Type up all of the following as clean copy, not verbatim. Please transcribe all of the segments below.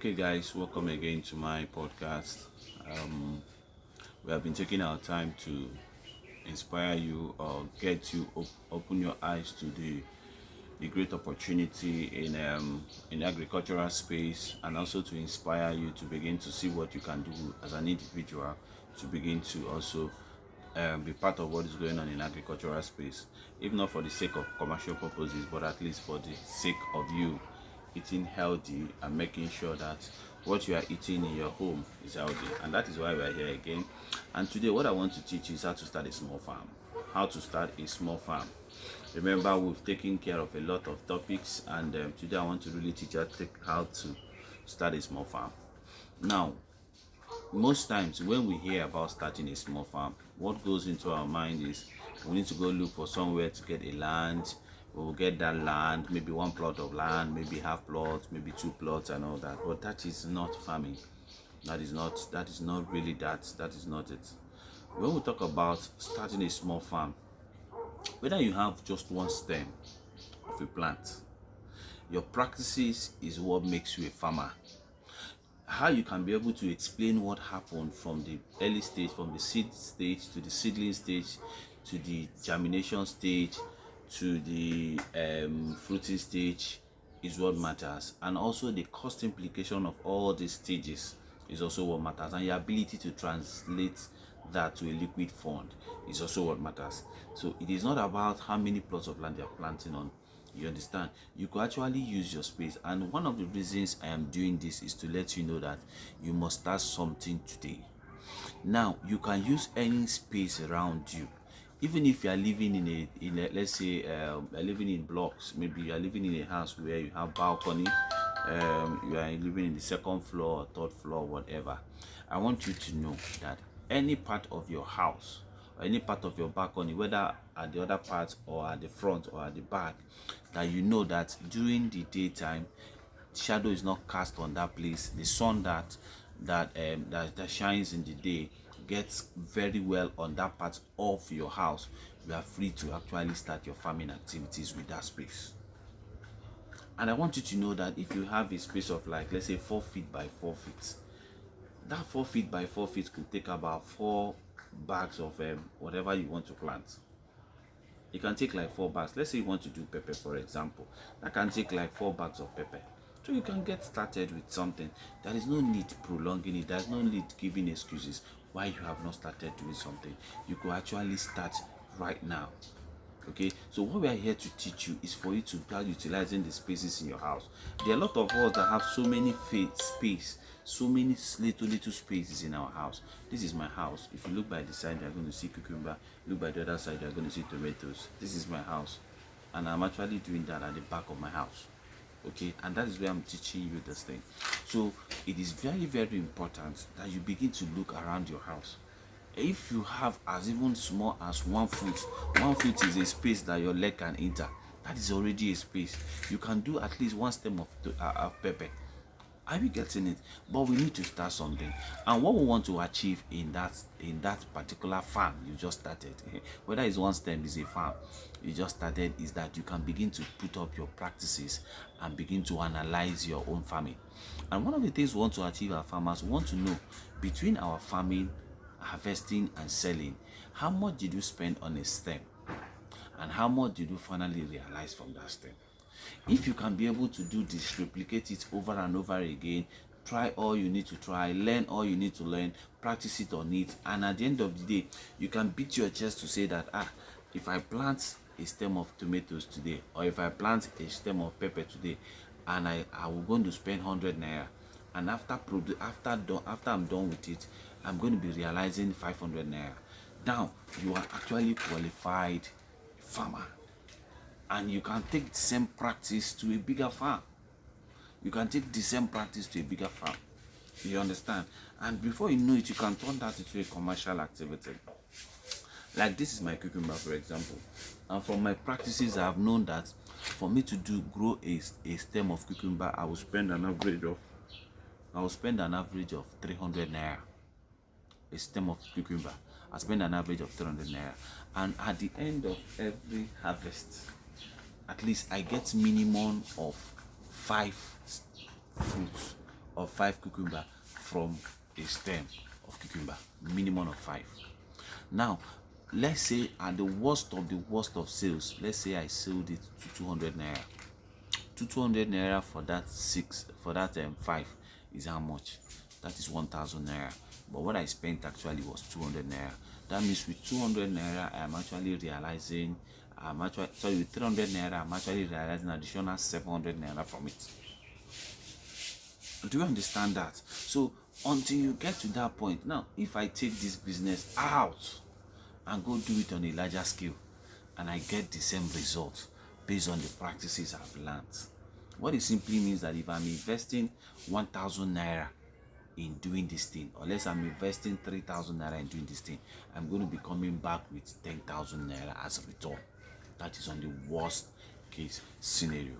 Okay, guys, welcome again to my podcast. Um, we have been taking our time to inspire you or get you open your eyes to the great opportunity in the agricultural space, and also to inspire you to begin to see what you can do as an individual to begin to also be part of what is going on in agricultural space, if not for the sake of commercial purposes, but at least for the sake of you eating healthy and making sure that what you are eating in your home is healthy. And that is why we are here again. And today what I want to teach you is how to start a small farm. How to start a small farm. Remember, we've taken care of a lot of topics, and today I want to really teach you how to start a small farm. Now, most times when we hear about starting a small farm, what goes into our mind is we need to go look for somewhere to get a land. We'll get that land, maybe one plot of land, maybe half plots, maybe two plots and all that. But that is not farming. That is not really that. That is not it. When we talk about starting a small farm, whether you have just one stem of a plant, your practices is what makes you a farmer. How you can be able to explain what happened from the early stage, from the seed stage to the seedling stage to the germination stage to the fruiting stage is what matters. And also the cost implication of all these stages is also what matters, and your ability to translate that to a liquid fund is also what matters. So it is not about how many plots of land you're planting on. You understand? You could actually use your space, and one of the reasons I am doing this is to let you know that you must start something today. Now, you can use any space around you, even if you are living in a let's say living in blocks. Maybe you are living in a house where you have balcony, you are living in the second floor or third floor, whatever. I want you to know that any part of your house or any part of your balcony, whether at the other part or at the front or at the back, that you know that during the daytime shadow is not cast on that place. The sun that shines in the day gets very well on that part of your house. You are free to actually start your farming activities with that space. And I want you to know that if you have a space of, like, let's say 4 feet by 4 feet, that 4 feet by 4 feet could take about 4 bags of whatever you want to plant. You can take like 4 bags. Let's say you want to do pepper, for example. That can take like 4 bags of pepper. So you can get started with something. There is no need prolonging it. There is no need giving excuses why you have not started doing something. You could actually start right now. Okay, so what we are here to teach you is for you to start utilizing the spaces in your house. There are a lot of us that have so many space, so many little spaces in our house. This is my house. If you look by the side, you are going to see cucumber. Look by the other side, you are going to see tomatoes. This is my house, and I'm actually doing that at the back of my house. Okay, and that is where I'm teaching you this thing. So it is very important that you begin to look around your house. If you have as even small as 1 foot, 1 foot is a space that your leg can enter. That is already a space. You can do at least 1 stem of pepper. Are you getting it? But we need to start something, and what we want to achieve in that particular farm you just started, whether it's 1 stem, is a farm you just started, is that you can begin to put up your practices and begin to analyze your own farming. And one of the things we want to achieve as farmers, we want to know, between our farming, harvesting and selling, how much did you spend on a stem, and how much did you finally realize from that stem? If you can be able to do this, replicate it over and over again, try all you need to try, learn all you need to learn, practice it on it, and at the end of the day, you can beat your chest to say that, if I plant a stem of tomatoes today, or if I plant a stem of pepper today, and I will going to spend 100 naira, and after I'm done with it, I'm going to be realizing 500 naira. Now you are actually qualified farmer, and you can take the same practice to a bigger farm. You can take the same practice to a bigger farm. You understand? And before you know it, you can turn that into a commercial activity. Like, this is my cucumber, for example, and from my practices, I have known that for me to grow a stem of cucumber, I will spend an average of 300 naira. A stem of cucumber, I spend an average of 300 naira, and at the end of every harvest, at least I get minimum of 5 fruits of 5 cucumber from a stem of cucumber, minimum of 5. Now let's say at the worst of sales, let's say I sold it to 200 naira. 200 naira for that 5 is how much? That is 1000 naira. But what I spent actually was 200 naira. That means with 200 naira I'm actually realizing with 300 naira I'm actually realizing additional 700 naira from it. Do you understand that? So until you get to that point, now if I take this business out and go do it on a larger scale and I get the same result based on the practices I've learned, what it simply means that if I'm investing 1000 naira in doing this thing, or less I'm investing 3000 naira in doing this thing, I'm going to be coming back with 10,000 naira as a return. That is on the worst case scenario.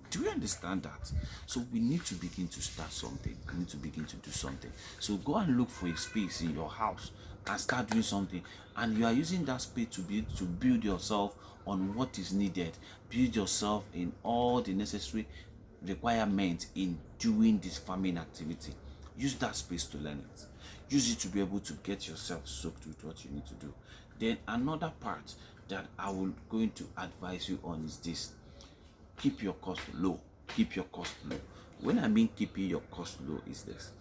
Do you understand that? So we need to begin to start something. We need to begin to do something. So go and look for a space in your house and start doing something. And you are using that space to build yourself on what is needed. Build yourself in all the necessary requirements in doing this farming activity. Use that space to learn it. Use it to be able to get yourself soaked with what you need to do. Then another part that I will going to advise you on is this: keep your cost low. Keep your cost low. When I mean keeping your cost low is this: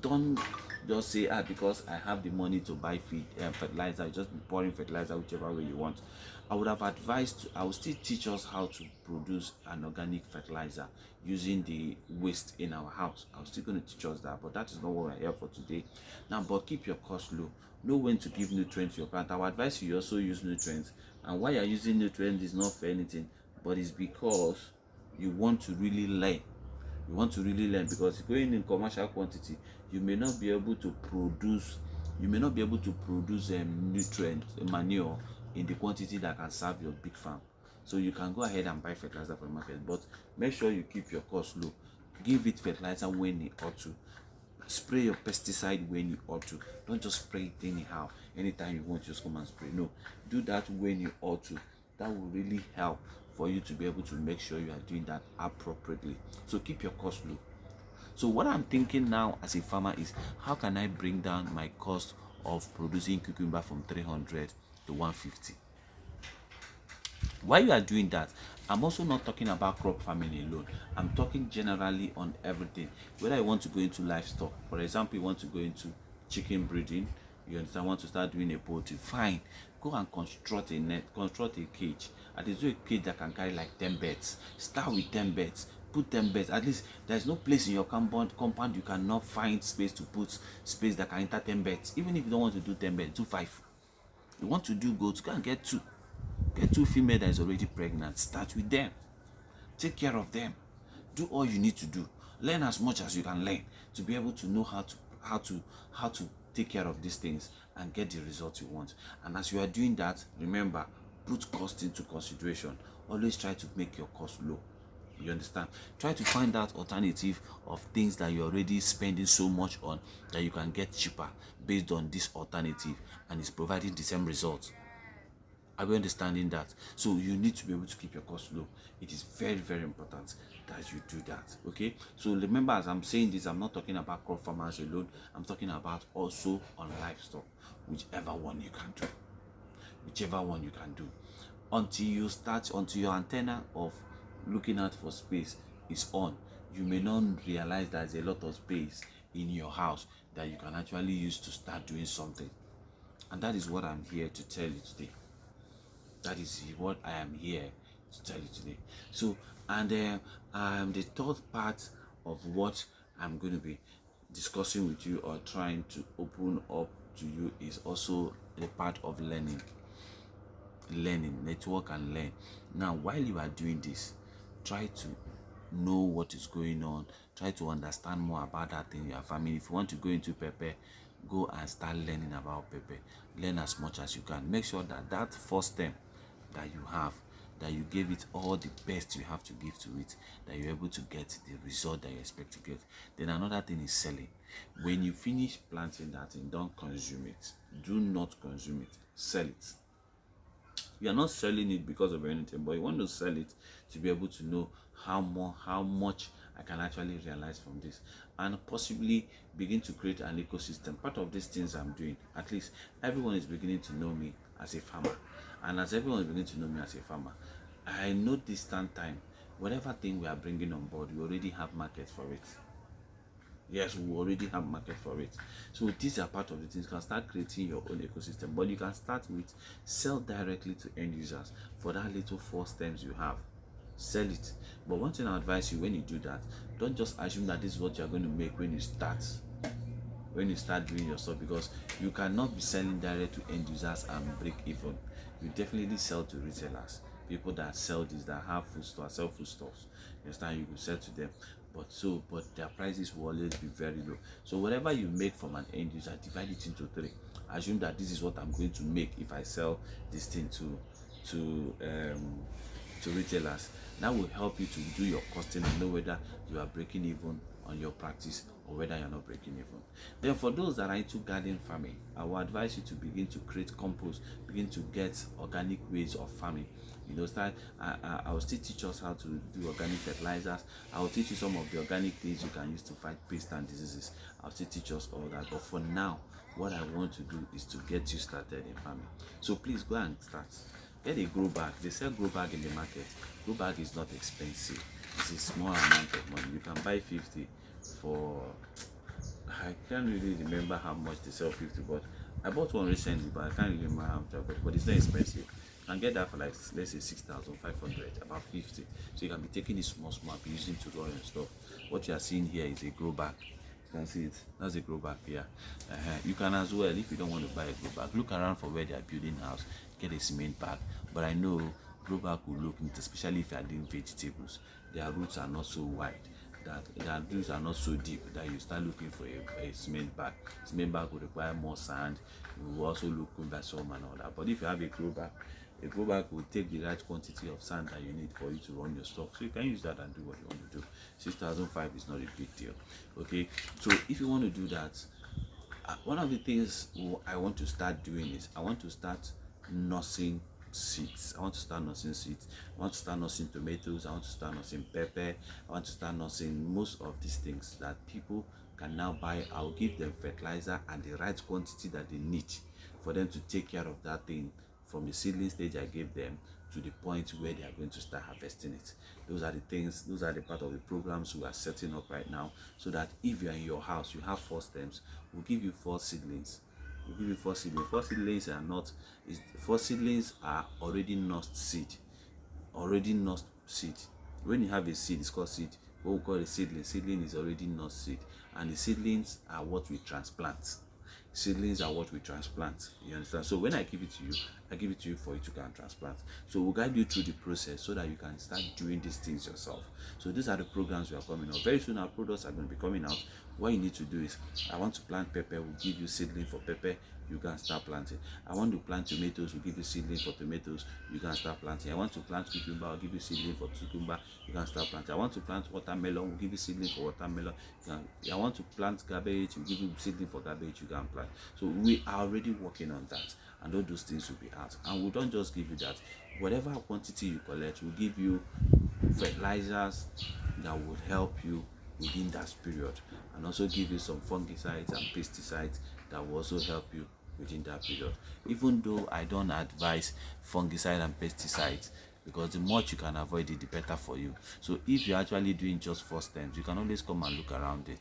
don't just say, because I have the money to buy fertilizer, you just be pouring fertilizer whichever way you want. I would have advised, I will still teach us how to produce an organic fertilizer using the waste in our house. I'm still going to teach us that, but that is not what we're here for today. Now, but keep your cost low. Know when to give nutrients to your plant. I would advise you also use nutrients. And why you're using nutrients is not for anything, but it's because you want to really learn. You want to really learn, because going in commercial quantity, you may not be able to produce nutrient manure in the quantity that can serve your big farm. So you can go ahead and buy fertilizer from the market, but make sure you keep your cost low. Give it fertilizer when it ought to. Spray your pesticide when you ought to. Don't just spray it anyhow. Anytime you want, just come and spray. No, do that when you ought to. That will really help for you to be able to make sure you are doing that appropriately. So keep your cost low. So what I'm thinking now as a farmer is, how can I bring down my cost of producing cucumber from 300 to 150? While you are doing that, I'm also not talking about crop farming alone. I'm talking generally on everything. Whether you want to go into livestock, for example, you want to go into chicken breeding, you understand, want to start doing a poultry, fine. Go and construct a net, construct a cage. At least do a cage that can carry like 10 birds. Start with 10 birds. Put 10 birds. At least there's no place in your compound you cannot find space to put space that can enter 10 birds. Even if you don't want to do 10 birds, do 5. You want to do goats, go and get 2. Get 2 female that is already pregnant. Start with them. Take care of them. Do all you need to do. Learn as much as you can learn to be able to know how to take care of these things and get the results you want. And as you are doing that, remember, put cost into consideration. Always try to make your cost low. You understand? Try to find out alternative of things that you're already spending so much on that you can get cheaper based on this alternative, and it's providing the same results. Are we understanding that? So you need to be able to keep your cost low. It is very, very important that you do that. Okay, so remember, as I'm saying this, I'm not talking about crop farmers alone. I'm talking about also on livestock. Whichever one you can do until your antenna of looking out for space is on. You may not realize there's a lot of space in your house that you can actually use to start doing something. And that is what I'm here to tell you today. That is what I am here to tell you today. So, and the third part of what I'm going to be discussing with you or trying to open up to you is also the part of learning, network and learn. Now, while you are doing this, try to know what is going on. Try to understand more about that thing you are farming. If you want to go into pepper, go and start learning about pepper. Learn as much as you can. Make sure that that first term that you have, that you gave it all the best you have to give to it, that you're able to get the result that you expect to get. Then another thing is selling. When you finish planting that thing, don't consume it. Do not consume it. Sell it. You are not selling it because of anything, but you want to sell it to be able to know how much I can actually realize from this, and possibly begin to create an ecosystem. Part of these things I'm doing, at least everyone is beginning to know me as a farmer, and as everyone is beginning to know me as a farmer, I know distant time, whatever thing we are bringing on board, we already have market for it. Yes, we already have market for it. So these are part of the things. You can start creating your own ecosystem, but you can start with sell directly to end users for that little 4 stems you have. Sell it. But one thing I advise you, when you do that, don't just assume that this is what you're going to make when you start doing your stuff, because you cannot be selling direct to end users and break even. You definitely sell to retailers, people that sell this, that have food stores, sell food stuffs. You understand? You will sell to them, but their prices will always be very low. So whatever you make from an end user, divide it into 3. Assume that this is what I'm going to make if I sell this thing to retailers. That will help you to do your costing and know whether you are breaking even on your practice or whether you're not breaking even. Then for those that are into garden farming, I will advise you to begin to create compost, begin to get organic ways of farming. I will still teach us how to do organic fertilizers. I will teach you some of the organic things you can use to fight pests and diseases. I'll still teach us all that, but for now, what I want to do is to get you started in farming. So please go and start. Get a grow bag. They sell grow bag in the market. Grow bag is not expensive. It's a small amount of money. You can buy 50 for, I can't really remember how much they sell 50, but I bought one recently, but I can't remember how much I bought. But it's not expensive. You can get that for like, let's say 6,500, about 50. So you can be taking it small, be using to grow your stuff. What you are seeing here is a grow bag. You can see it. That's a grow bag here. You can as well, if you don't want to buy a grow bag, look around for where they are building house, get a cement bag. But I know grow bag will look neat, especially if you are doing vegetables. Their roots are not so wide, that their roots are not so deep that you start looking for a cement bag. Cement bag will require more sand. You will also look good by some and all that. But if you have a grow bag will take the right quantity of sand that you need for you to run your stock. So you can use that and do what you want to do. 6,500 is not a big deal. Okay, so if you want to do that, one of the things I want to start doing is I want to start nursing seeds. I want to start nursing seeds. I want to start nursing tomatoes. I want to start nursing pepper. I want to start nursing most of these things that people can now buy. I'll give them fertilizer and the right quantity that they need for them to take care of that thing from the seedling stage I gave them to the point where they are going to start harvesting it. Those are the things, those are the part of the programs we are setting up right now, so that if you are in your house, you have 4 stems, we'll give you 4 seedlings. We'll give you 4 seedlings. 4 seedlings are already nursed seed. When you have a seed, it's called seed. What we call a seedling. Seedling is already nursed seed, and the seedlings are what we transplant. You understand? So when I give it to you, I give it to you for you to go and transplant. So we'll guide you through the process so that you can start doing these things yourself. So these are the programs we are coming out. Very soon our products are going to be coming out. What you need to do is, I want to plant pepper, we'll give you seedling for pepper, you can start planting. I want to plant tomatoes, we'll give you seedling for tomatoes, you can start planting. I want to plant cucumber, I'll give you seedling for cucumber, you can start planting. I want to plant watermelon, we'll give you seedling for watermelon. I want to plant cabbage, we'll give you seedling for cabbage, you can plant. So we are already working on that, and all those things will be out. And we don't just give you that. Whatever quantity you collect, we'll give you fertilizers that would help you within that period, and also give you some fungicides and pesticides that will also help you within that period. Even though I don't advise fungicide and pesticides, because the more you can avoid it, the better for you. So if you're actually doing just 4 stems, you can always come and look around it,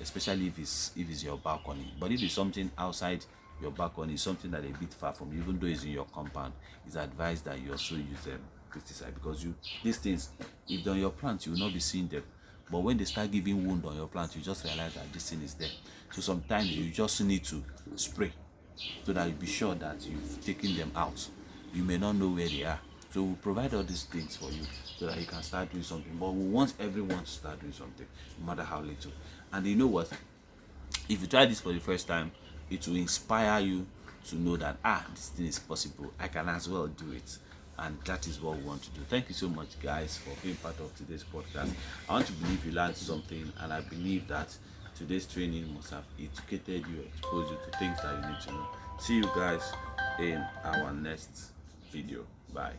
especially if it's your balcony. But if it's something outside your balcony, something that is a bit far from you, even though it's in your compound, it's advised that you also use pesticide, because these things, if they're on your plant, you will not be seeing them. But when they start giving wound on your plant, you just realize that this thing is there. So sometimes you just need to spray so that you be sure that you've taken them out. You may not know where they are. So we'll provide all these things for you so that you can start doing something. But we want everyone to start doing something, no matter how little. And you know what? If you try this for the first time, it will inspire you to know that this thing is possible. I can as well do it. And that is what we want to do. Thank you so much, guys, for being part of today's podcast. I want to believe you learned something, and I believe that today's training must have educated you, exposed you to things that you need to know. See you guys in our next video. Bye.